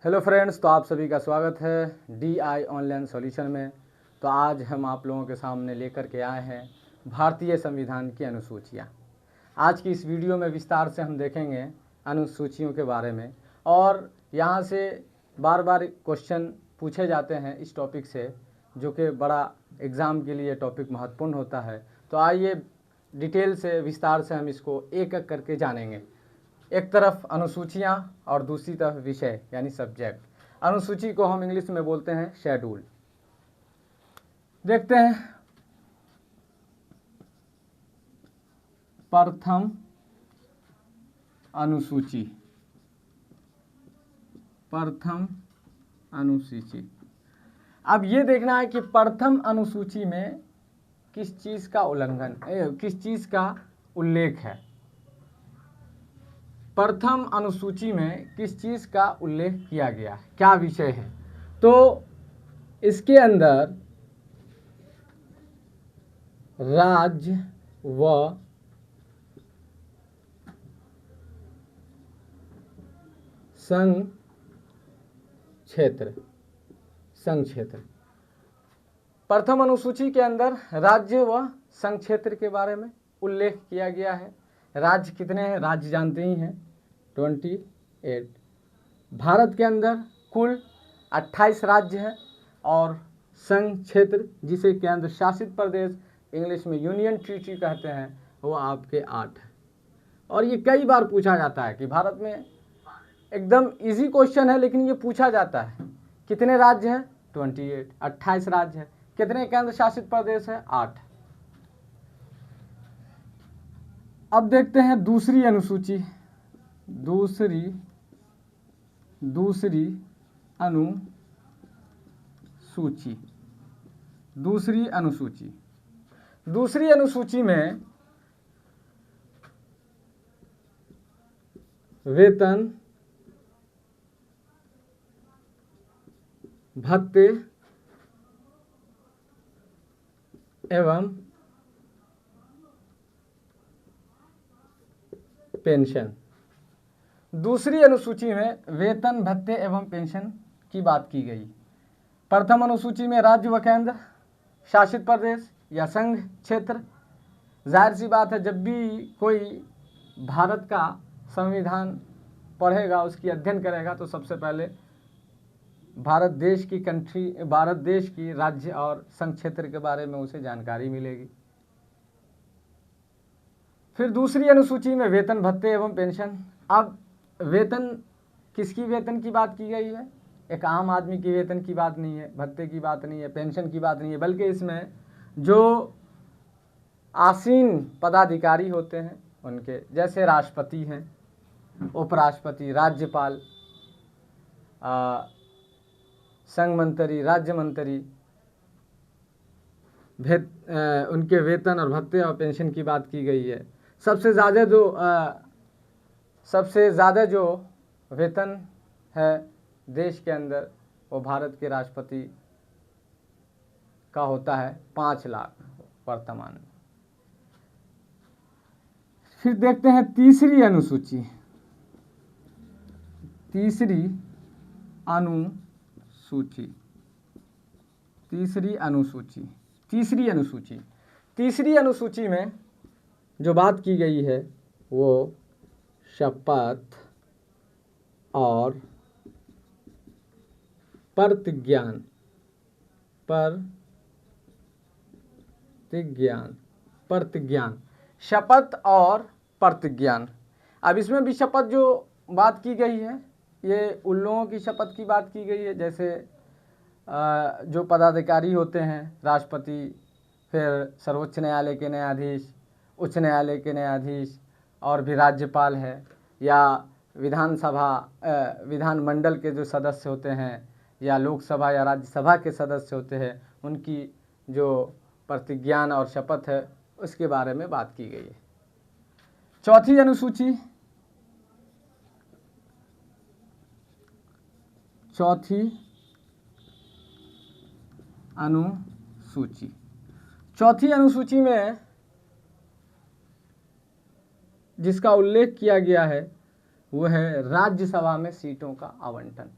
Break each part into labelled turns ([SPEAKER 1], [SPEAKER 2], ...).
[SPEAKER 1] Hello friends, तो आप सभी का स्वागत है DI ऑनलाइन सॉल्यूशन में। तो आज हम आप लोगों के सामने लेकर के आए हैं भारतीय संविधान की अनुसूचियाँ। आज की इस वीडियो में विस्तार से हम देखेंगे अनुसूचियों के बारे में, और यहाँ से बार बार क्वेश्चन पूछे जाते हैं इस टॉपिक से, जो कि बड़ा एग्ज़ाम के लिए टॉपिक महत्वपूर्ण होता है। तो आइए डिटेल से विस्तार से हम इसको एक एक करके जानेंगे। एक तरफ अनुसूचियाँ और दूसरी तरफ विषय यानी सब्जेक्ट। अनुसूची को हम इंग्लिश में बोलते हैं शेड्यूल। देखते हैं प्रथम अनुसूची। प्रथम अनुसूची, अब ये देखना है कि प्रथम अनुसूची में किस चीज़ का उल्लंघन, किस चीज़ का उल्लेख है। प्रथम अनुसूची में किस चीज़ का उल्लेख किया गया है, क्या विषय है। तो इसके अंदर राज्य व संघ क्षेत्र, संघ क्षेत्र। प्रथम अनुसूची के अंदर राज्य व संघ क्षेत्र के बारे में उल्लेख किया गया है। राज्य कितने हैं, राज्य जानते ही हैं 28। भारत के अंदर कुल 28 राज्य हैं, और संघ क्षेत्र जिसे केंद्र शासित प्रदेश इंग्लिश में यूनियन टेरिटरी कहते हैं, वो आपके 8 है। और ये कई बार पूछा जाता है कि भारत में एकदम इजी क्वेश्चन है, लेकिन ये पूछा जाता है कितने राज्य हैं 28, 28 राज्य है। कितने केंद्र शासित प्रदेश है 8। अब देखते हैं दूसरी अनुसूची। दूसरी अनुसूची। दूसरी अनुसूची में वेतन, भत्ते एवं पेंशन। दूसरी अनुसूची में वेतन, भत्ते एवं पेंशन की बात की गई। प्रथम अनुसूची में राज्य व केंद्र शासित प्रदेश या संघ क्षेत्र। जाहिर सी बात है, जब भी कोई भारत का संविधान पढ़ेगा, उसकी अध्ययन करेगा, तो सबसे पहले भारत देश की राज्य और संघ क्षेत्र के बारे में उसे जानकारी मिलेगी। फिर दूसरी अनुसूची में वेतन, भत्ते एवं पेंशन। अब वेतन, किसकी वेतन की बात की गई है? एक आम आदमी की वेतन की बात नहीं है, भत्ते की बात नहीं है, पेंशन की बात नहीं है, बल्कि इसमें जो आसीन पदाधिकारी होते हैं उनके, जैसे राष्ट्रपति हैं, उपराष्ट्रपति, राज्यपाल, संघ मंत्री, राज्य मंत्री, उनके वेतन और भत्ते और पेंशन की बात की गई है। सबसे ज़्यादा जो वेतन है देश के अंदर, वो भारत के राष्ट्रपति का होता है 5 लाख वर्तमान में। फिर देखते हैं तीसरी अनुसूची। तीसरी अनुसूची में जो बात की गई है वो शपथ और प्रतिज्ञान। शपथ और प्रतिज्ञान। अब इसमें भी शपथ जो बात की गई है, ये उन लोगों की शपथ की बात की गई है, जैसे जो पदाधिकारी होते हैं, राष्ट्रपति, फिर सर्वोच्च न्यायालय के न्यायाधीश, उच्च न्यायालय के न्यायाधीश, और भी राज्यपाल है, या विधानमंडल के जो सदस्य होते हैं, या लोकसभा या राज्यसभा के सदस्य होते हैं, उनकी जो प्रतिज्ञान और शपथ है उसके बारे में बात की गई है। चौथी अनुसूची। चौथी अनुसूची में जिसका उल्लेख किया गया है वो है राज्यसभा में सीटों का आवंटन।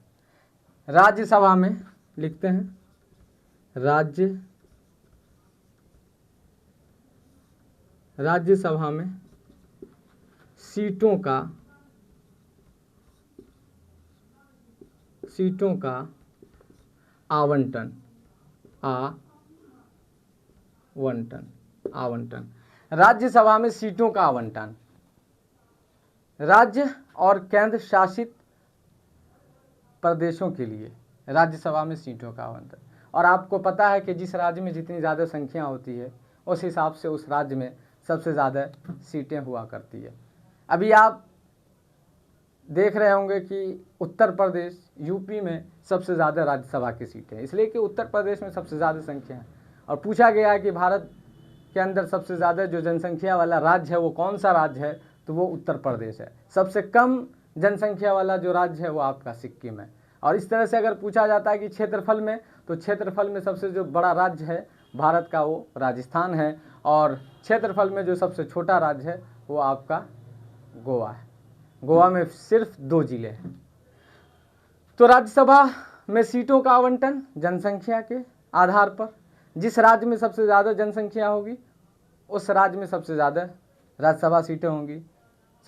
[SPEAKER 1] राज्यसभा में लिखते हैं राज्यसभा में सीटों का आवंटन राज्यसभा में सीटों का आवंटन, राज्य और केंद्र शासित प्रदेशों के लिए राज्यसभा में सीटों का आवंटन। और आपको पता है कि जिस राज्य में जितनी ज़्यादा संख्या होती है उस हिसाब से उस राज्य में सबसे ज़्यादा सीटें हुआ करती है। अभी आप देख रहे होंगे कि उत्तर प्रदेश यूपी में सबसे ज़्यादा राज्यसभा की सीटें हैं, इसलिए कि उत्तर प्रदेश में सबसे ज़्यादा संख्या है। और पूछा गया है कि भारत के अंदर सबसे ज़्यादा जो जनसंख्या वाला राज्य है वो कौन सा राज्य है, तो वो उत्तर प्रदेश है। सबसे कम जनसंख्या वाला जो राज्य है वो आपका सिक्किम है। और इस तरह से अगर पूछा जाता है कि क्षेत्रफल में, तो क्षेत्रफल में सबसे जो बड़ा राज्य है भारत का वो राजस्थान है, और क्षेत्रफल में जो सबसे छोटा राज्य है वो आपका गोवा है। गोवा में सिर्फ 2 जिले हैं। तो राज्यसभा में सीटों का आवंटन जनसंख्या के आधार पर, जिस राज्य में सबसे ज़्यादा जनसंख्या होगी उस राज्य में सबसे ज़्यादा राज्यसभा सीटें होंगी।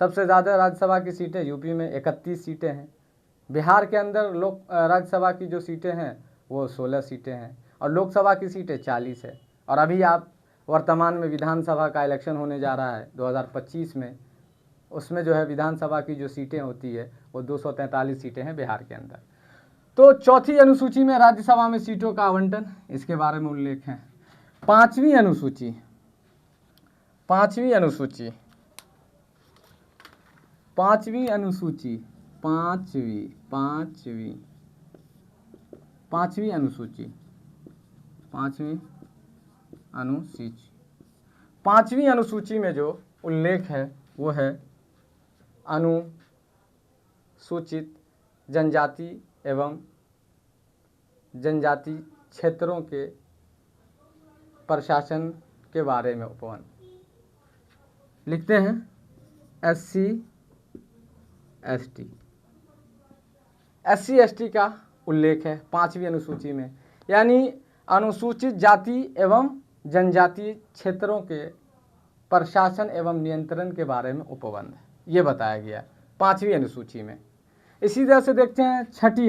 [SPEAKER 1] सबसे ज़्यादा राज्यसभा की सीटें यूपी में 31 सीटें हैं। बिहार के अंदर राज्यसभा की जो सीटें हैं वो 16 सीटें हैं, और लोकसभा की सीटें 40 है। और अभी आप वर्तमान में विधानसभा का इलेक्शन होने जा रहा है 2025 में, उसमें जो है विधानसभा की जो सीटें होती है वो 243 सीटें हैं बिहार के अंदर। तो चौथी अनुसूची में राज्यसभा में सीटों का आवंटन, इसके बारे में उल्लेख है। पांचवी अनुसूची में जो उल्लेख है वो है अनुसूचित जनजाति एवं जनजाति क्षेत्रों के प्रशासन के बारे में उपवन। लिखते हैं SC ST का उल्लेख है 5वीं अनुसूची में, यानी अनुसूचित जाति एवं जनजातीय क्षेत्रों के प्रशासन एवं नियंत्रण के बारे में उपबंध ये बताया गया 5वीं अनुसूची में। इसी तरह से देखते हैं छठी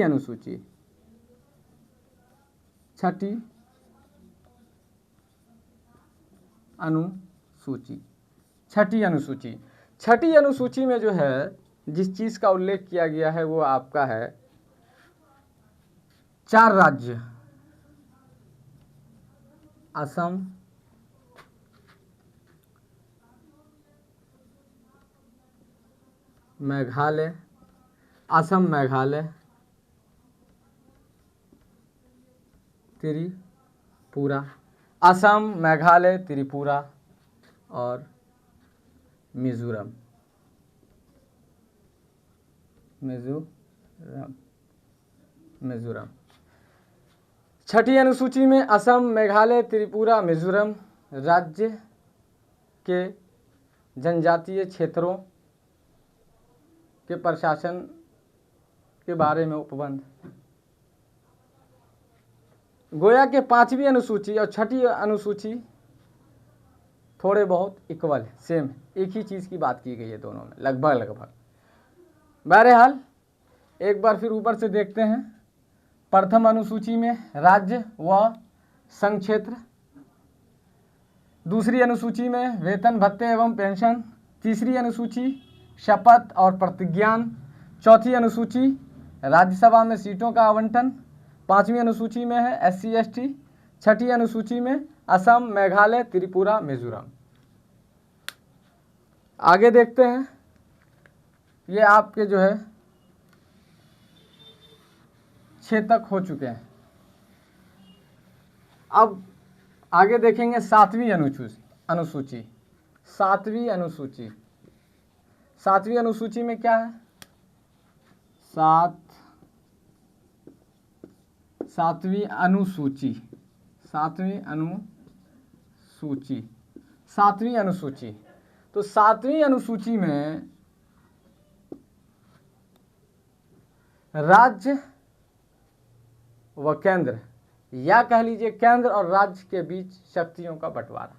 [SPEAKER 1] अनुसूची में जो है जिस चीज़ का उल्लेख किया गया है वो आपका है 4 राज्य, असम, मेघालय, त्रिपुरा और मिजोरम। छठी अनुसूची में असम, मेघालय, त्रिपुरा, मिजोरम राज्य के जनजातीय क्षेत्रों के प्रशासन के बारे में उपबंध। गोया के 5वीं अनुसूची और छठी अनुसूची थोड़े बहुत इक्वल है, सेम है, एक ही चीज़ की बात की गई है दोनों में लगभग। बहरहाल एक बार फिर ऊपर से देखते हैं। प्रथम अनुसूची में राज्य व संघ क्षेत्र, दूसरी अनुसूची में वेतन भत्ते एवं पेंशन, तीसरी अनुसूची शपथ और प्रतिज्ञान, चौथी अनुसूची राज्यसभा में सीटों का आवंटन, 5वीं अनुसूची में है SC ST, छठी अनुसूची में असम, मेघालय, त्रिपुरा, मिजोरम। आगे देखते हैं, ये आपके जो है 6 तक हो चुके हैं। अब आगे देखेंगे 7वीं अनुसूची। 7वीं अनुसूची में क्या है? 7वीं अनुसूची। तो 7वीं अनुसूची में राज्य व केंद्र, या कह लीजिए केंद्र और राज्य के बीच शक्तियों का बंटवारा।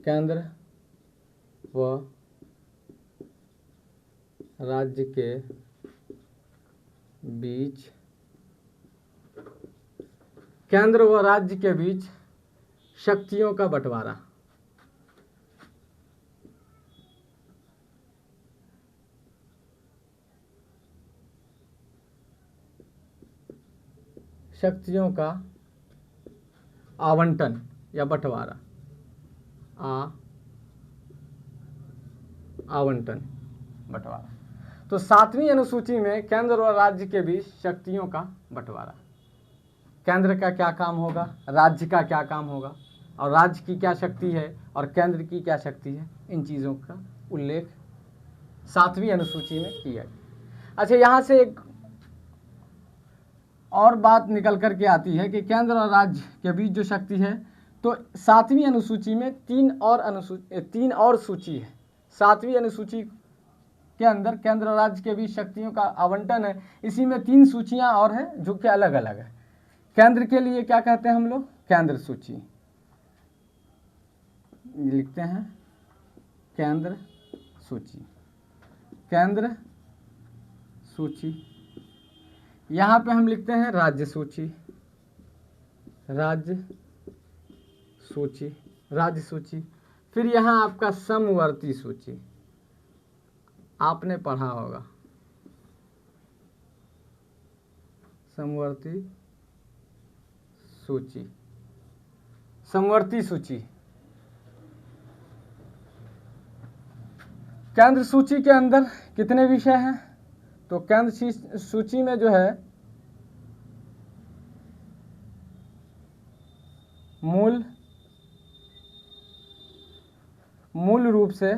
[SPEAKER 1] केंद्र व राज्य के बीच, केंद्र व राज्य के बीच शक्तियों का बंटवारा। शक्तियों का आवंटन या बंटवारा, आवंटन, बंटवारा। तो 7वीं अनुसूची में केंद्र और राज्य के बीच शक्तियों का बंटवारा। केंद्र का क्या काम होगा, राज्य का क्या काम होगा, और राज्य की क्या शक्ति है और केंद्र की क्या शक्ति है, इन चीज़ों का उल्लेख 7वीं अनुसूची में किया गया। अच्छा, यहाँ से एक और बात निकल कर के आती है कि केंद्र और राज्य के बीच जो शक्ति है, तो 7वीं अनुसूची में तीन और सूची है। 7वीं अनुसूची के अंदर केंद्र और राज्य के बीच शक्तियों का आवंटन है। इसी में 3 सूचियां और हैं जो कि अलग अलग है। केंद्र के लिए क्या कहते हैं हम लोग, केंद्र सूची लिखते हैं, केंद्र सूची, केंद्र सूची। यहाँ पे हम लिखते हैं राज्य सूची, राज्य सूची, राज्य सूची। फिर यहाँ आपका समवर्ती सूची, आपने पढ़ा होगा समवर्ती सूची, समवर्ती सूची। केंद्र सूची के अंदर कितने विषय हैं, तो केंद्र सूची में जो है मूल रूप से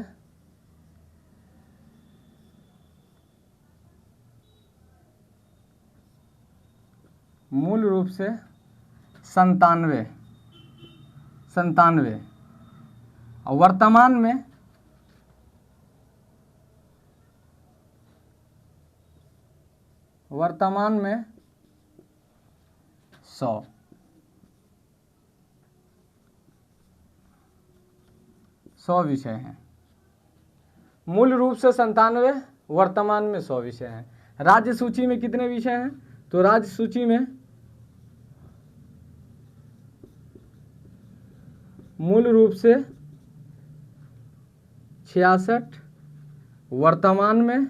[SPEAKER 1] मूल रूप से 97 और वर्तमान में 100 विषय हैं। मूल रूप से 97, वर्तमान में 100 विषय हैं। राज्य सूची में कितने विषय हैं, तो राज्य सूची में मूल रूप से 66, वर्तमान में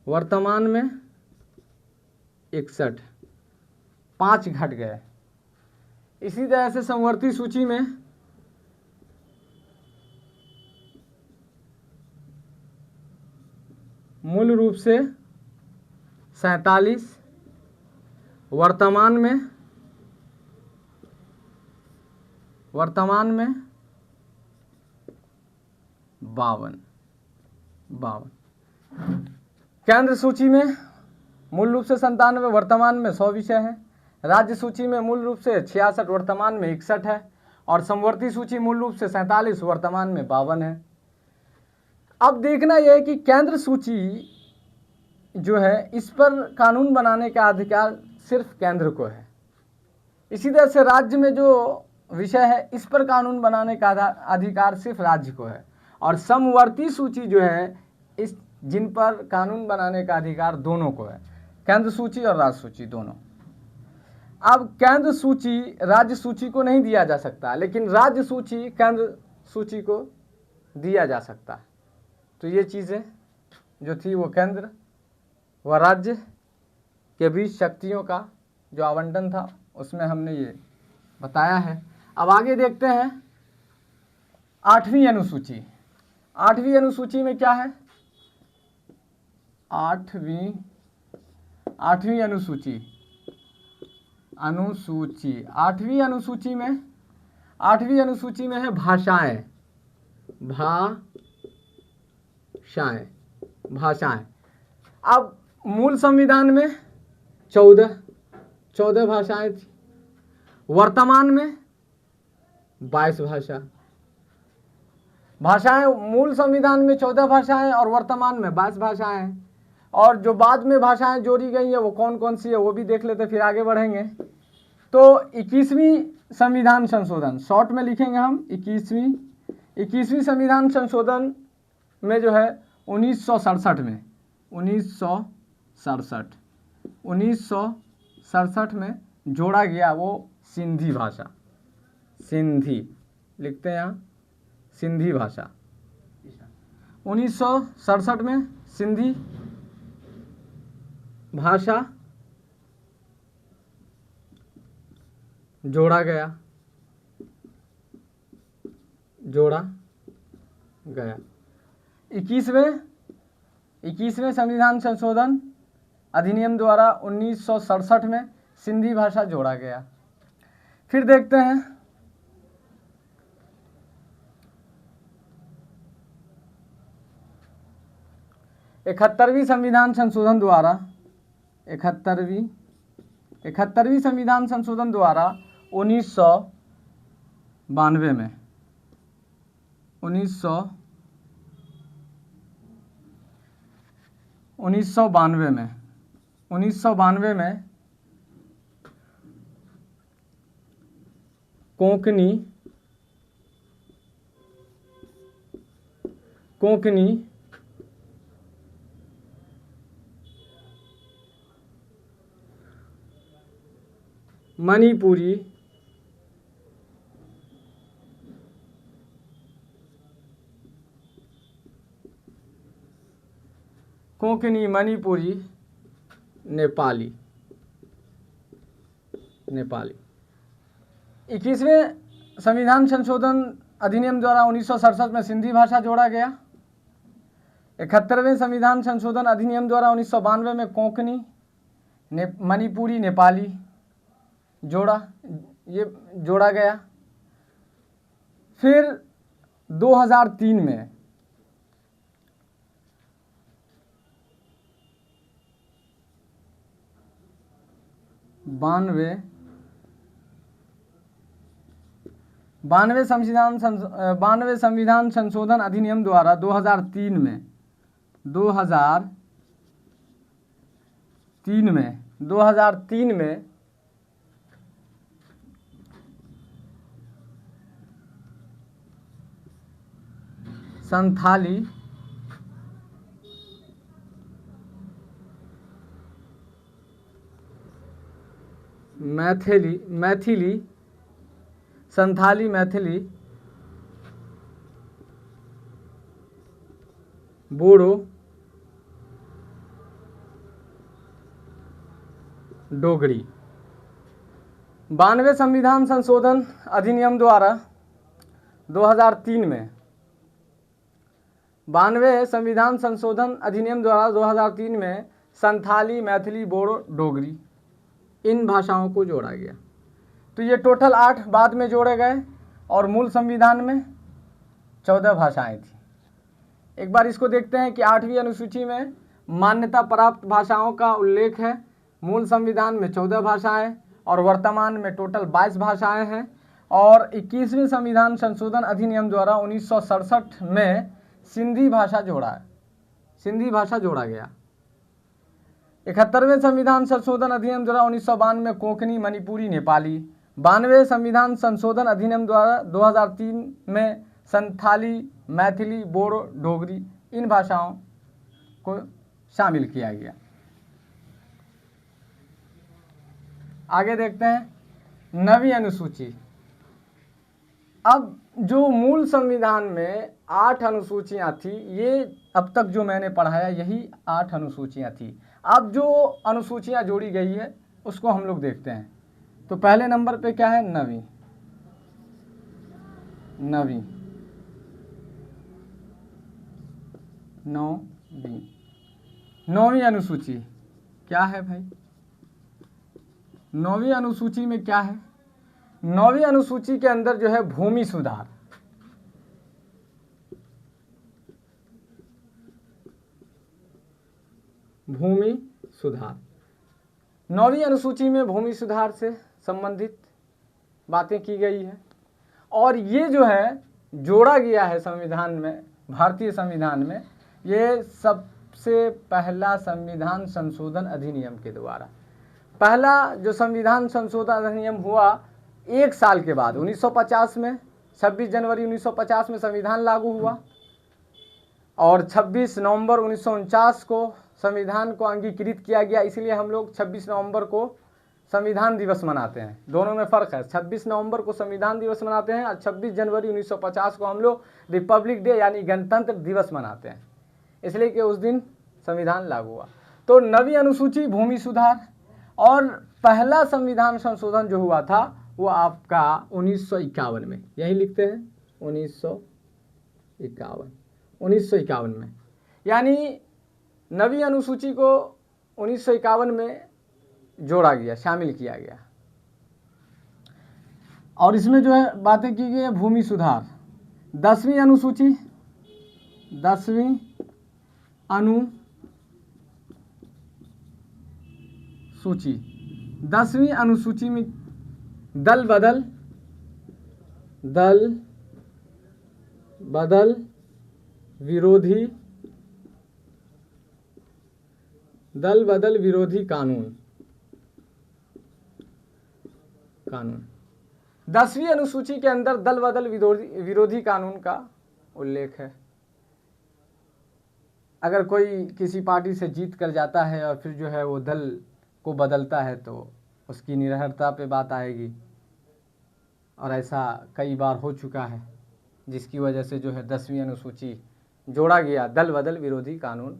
[SPEAKER 1] 61, 5 घट गए। इसी तरह से समवर्ती सूची में मूल रूप से 47, वर्तमान में 52। केंद्र सूची में मूल रूप से 97, वर्तमान में 100 विषय हैं। राज्य सूची में मूल रूप से 66, वर्तमान में 61 है, और समवर्ती सूची मूल रूप से 47, वर्तमान में 52 है। अब देखना यह है कि केंद्र सूची जो है, इस पर कानून बनाने का अधिकार सिर्फ केंद्र को है। इसी तरह से राज्य में जो विषय है, इस पर कानून बनाने का अधिकार सिर्फ राज्य को है, और समवर्ती सूची जो है, इस जिन पर कानून बनाने का अधिकार दोनों को है, केंद्र सूची और राज्य सूची दोनों। अब केंद्र सूची राज्य सूची को नहीं दिया जा सकता, लेकिन राज्य सूची केंद्र सूची को दिया जा सकता है। तो ये चीज़ें जो थी वो केंद्र व राज्य के बीच शक्तियों का जो आवंटन था, उसमें हमने ये बताया है। अब आगे देखते हैं 8वीं अनुसूची। 8वीं अनुसूची में क्या है, 8वीं अनुसूची 8वीं अनुसूची में है भाषाएं। अब मूल संविधान में 14 भाषाएं थी, वर्तमान में 22 भाषा। भाषाएं मूल संविधान में 14 भाषाएं और वर्तमान में 22 भाषाएं हैं। और जो बाद में भाषाएं जोड़ी गई हैं वो कौन कौन सी है वो भी देख लेते, फिर आगे बढ़ेंगे। तो 21वीं संविधान संशोधन, शॉर्ट में लिखेंगे हम 21वीं संविधान संशोधन में जो है 1967 में 1967 में जोड़ा गया वो सिंधी भाषा। सिंधी लिखते हैं यहाँ, सिंधी भाषा 1967 में सिंधी भाषा जोड़ा गया 21वें संविधान संशोधन अधिनियम द्वारा 1967 में सिंधी भाषा जोड़ा गया। फिर देखते हैं 71वीं संविधान संशोधन द्वारा 71वीं संविधान संशोधन द्वारा 1992 में 1992 में कोंकणी मणिपुरी नेपाली 21वें संविधान संशोधन अधिनियम द्वारा 1967 में सिंधी भाषा जोड़ा गया। 71वें संविधान संशोधन अधिनियम द्वारा 1992 में कोंकणी मणिपुरी नेपाली जोड़ा गया। फिर 2003 में 92 संविधान संशोधन अधिनियम द्वारा 2003 में संथाली मैथिली बोडो डोगरी। 92 संविधान संशोधन अधिनियम द्वारा 2003 में 92 संविधान संशोधन अधिनियम द्वारा 2003 में संथाली मैथिली बोडो डोगरी इन भाषाओं को जोड़ा गया। तो ये टोटल 8 बाद में जोड़े गए और मूल संविधान में 14 भाषाएं थी। एक बार इसको देखते हैं कि 8वीं अनुसूची में मान्यता प्राप्त भाषाओं का उल्लेख है। मूल संविधान में 14 भाषाएं और वर्तमान में टोटल 22 भाषाएं हैं। और 21वें संविधान संशोधन अधिनियम द्वारा 1967 में सिंधी भाषा जोड़ा गया। 71वें संविधान संशोधन अधिनियम द्वारा 1992 में कोंकणी मणिपुरी नेपाली। 92 संविधान संशोधन अधिनियम द्वारा 2003 में संथाली मैथिली बोडो डोगरी इन भाषाओं को शामिल किया गया। आगे देखते हैं 9वीं अनुसूची। अब जो मूल संविधान में 8 अनुसूचियां थी, ये अब तक जो मैंने पढ़ाया यही 8 अनुसूचियां थी। अब जो अनुसूचियां जोड़ी गई है उसको हम लोग देखते हैं। तो पहले नंबर पे क्या है? 9वीं अनुसूची क्या है भाई? 9वीं अनुसूची में क्या है? 9वीं अनुसूची के अंदर जो है भूमि सुधार। भूमि सुधार 9वीं अनुसूची में भूमि सुधार से संबंधित बातें की गई है। और ये जो है जोड़ा गया है संविधान में, भारतीय संविधान में, ये सबसे पहला संविधान संशोधन अधिनियम के द्वारा। पहला जो संविधान संशोधन अधिनियम हुआ 1 साल के बाद 1950 में, 26 जनवरी 1950 में संविधान लागू हुआ और 26 नवंबर 1949 को संविधान को अंगीकृत किया गया। इसलिए हम लोग 26 नवंबर को संविधान दिवस मनाते हैं। दोनों में फ़र्क है, 26 नवंबर को संविधान दिवस मनाते हैं और 26 जनवरी 1950 को हम लोग रिपब्लिक डे यानी गणतंत्र दिवस मनाते हैं, इसलिए कि उस दिन संविधान लागू हुआ। तो 9वीं अनुसूची भूमि सुधार और पहला संविधान संशोधन जो हुआ था वो आपका 1951 में, यही लिखते हैं 1951 में, यानी 9वीं अनुसूची को 1951 में जोड़ा गया, शामिल किया गया। और इसमें जो है बातें की गई है भूमि सुधार। 10वीं अनुसूची, 10वीं अनुसूची, 10वीं अनुसूची में दल बदल विरोधी कानून। 10वीं अनुसूची के अंदर दल बदल विरोधी कानून का उल्लेख है। अगर कोई किसी पार्टी से जीत कर जाता है और फिर जो है वो दल को बदलता है तो उसकी निरर्हता पे बात आएगी, और ऐसा कई बार हो चुका है, जिसकी वजह से जो है 10वीं अनुसूची जोड़ा गया, दल बदल विरोधी कानून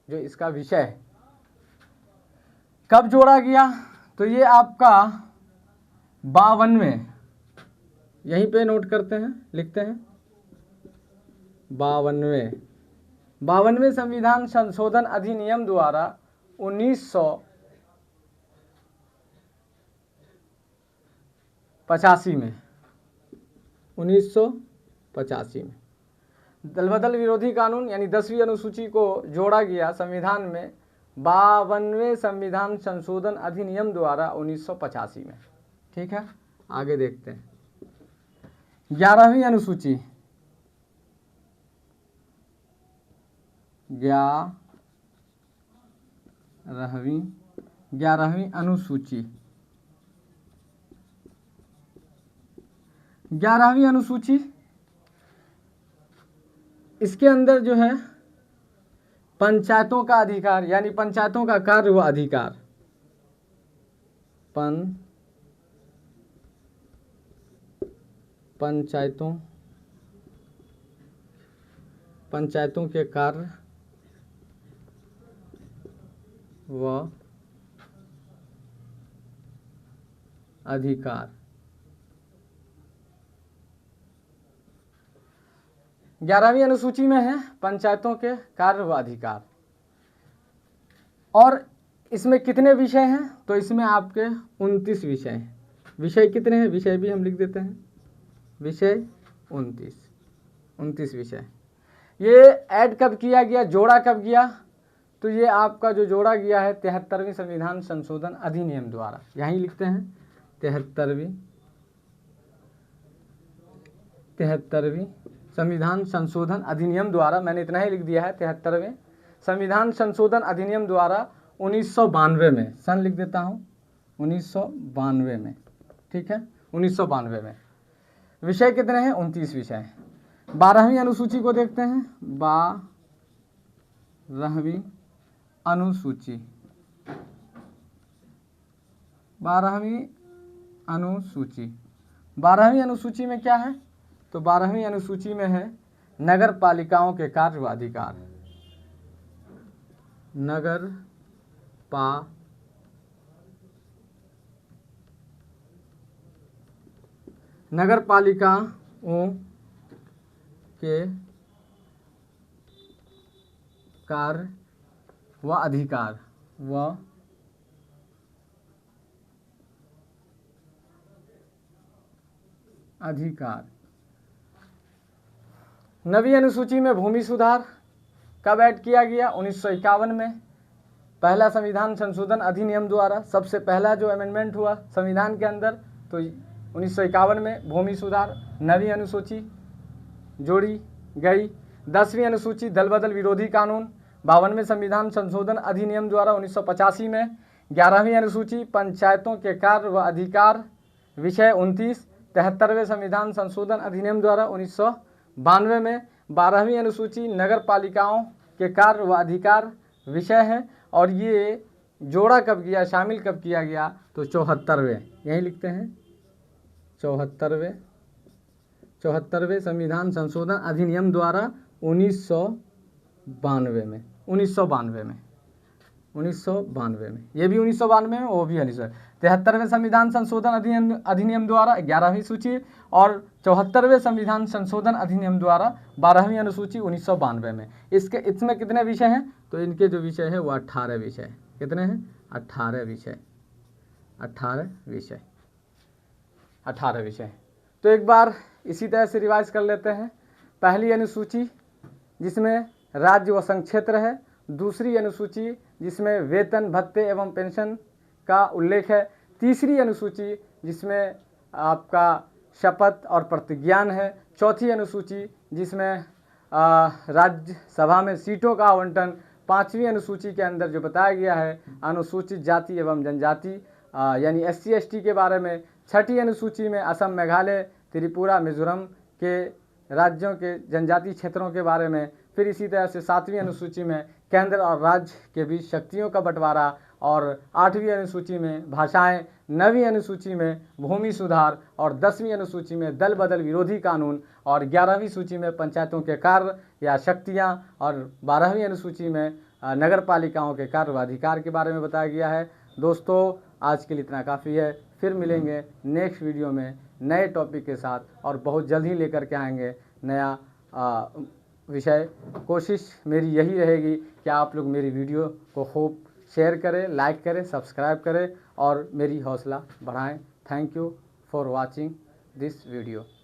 [SPEAKER 1] जो इसका विषय है। कब जोड़ा गया? तो ये आपका 52वें, यहीं पे नोट करते हैं, लिखते हैं 52वें संविधान संशोधन अधिनियम द्वारा 1985 में दल बदल विरोधी कानून यानी 10वीं अनुसूची को जोड़ा गया संविधान में 52वें संविधान संशोधन अधिनियम द्वारा 1985 में। ठीक है, आगे देखते हैं 11वीं अनुसूची। 11वीं अनुसूची, 11वीं अनुसूची, इसके अंदर जो है पंचायतों का अधिकार यानी पंचायतों का कार्य व अधिकार, पंचायतों के कार्य व अधिकार। 11वीं अनुसूची में है पंचायतों के कार्य व अधिकार। और इसमें कितने विषय हैं? तो इसमें आपके 29 विषय हैं। विषय कितने हैं? विषय भी हम लिख देते हैं, विषय 29 विषय। ये ऐड कब किया गया, जोड़ा कब गया? तो ये आपका जो जोड़ा गया है 73वीं संविधान संशोधन अधिनियम द्वारा, यहीं लिखते हैं 73वीं संविधान संशोधन अधिनियम द्वारा, मैंने इतना ही लिख दिया है 73वें संविधान संशोधन अधिनियम द्वारा 1992 में, सन लिख देता हूँ 1992 में। ठीक है, 1992 में। विषय कितने हैं? 29 विषय। 12वीं अनुसूची को देखते हैं। 12वीं अनुसूची, 12वीं अनुसूची में क्या है? तो 12वीं अनुसूची में है नगर पालिकाओं के कार्य व अधिकार। नगर पालिकाओं के कार्य व अधिकार नवीं अनुसूची में भूमि सुधार कब ऐड किया गया? 1951 में, पहला संविधान संशोधन अधिनियम द्वारा सबसे पहला जो अमेंडमेंट हुआ संविधान के अंदर, तो 1951 में भूमि सुधार नवीं अनुसूची जोड़ी गई। 10वीं अनुसूची दल बदल विरोधी कानून 52वें संविधान संशोधन अधिनियम द्वारा 1985 में। 11वीं अनुसूची पंचायतों के कार्य व अधिकार विषय 29 73वें संविधान संशोधन अधिनियम द्वारा 1992 में। 12वीं अनुसूची नगर पालिकाओं के कार्य व अधिकार विषय है और ये जोड़ा कब किया, शामिल कब किया गया, तो 74वें, यही लिखते हैं 74वें संविधान संशोधन अधिनियम द्वारा 1992 में। 1992 में, ये भी 1992 में, वो भी 73वें संविधान संशोधन अधिनियम द्वारा 11वीं सूची और 74वें संविधान संशोधन अधिनियम द्वारा 12वीं अनुसूची 1992 में। इसमें कितने विषय हैं, तो इनके जो विषय है वो 18 विषय। कितने हैं, 18 विषय। तो एक बार इसी तरह से रिवाइज कर लेते हैं। पहली अनुसूची जिसमें राज्य व संघ क्षेत्र है। दूसरी अनुसूची जिसमें वेतन भत्ते एवं पेंशन का उल्लेख है। तीसरी अनुसूची जिसमें आपका शपथ और प्रतिज्ञान है। चौथी अनुसूची जिसमें राज्यसभा में सीटों का आवंटन। 5वीं अनुसूची के अंदर जो बताया गया है अनुसूचित जाति एवं जनजाति यानी SC ST के बारे में। 6ठी अनुसूची में असम, मेघालय, त्रिपुरा, मिजोरम के राज्यों के जनजातीय क्षेत्रों के बारे में। फिर इसी तरह से 7वीं अनुसूची में केंद्र और राज्य के बीच शक्तियों का बंटवारा और 8वीं अनुसूची में भाषाएं। 9वीं अनुसूची में भूमि सुधार और 10वीं अनुसूची में दल बदल विरोधी कानून और 11वीं सूची में पंचायतों के कार्य या शक्तियां और 12वीं अनुसूची में नगर पालिकाओं के कार्य व अधिकार के बारे में बताया गया है। दोस्तों आज के लिए इतना काफ़ी है। फिर मिलेंगे नेक्स्ट वीडियो में नए टॉपिक के साथ और बहुत जल्द ही लेकर के आएंगे नया विषय। कोशिश मेरी यही रहेगी कि आप लोग मेरी वीडियो को खूब शेयर करें, लाइक करें, सब्सक्राइब करें और मेरी हौसला बढ़ाएं। Thank you for watching this video.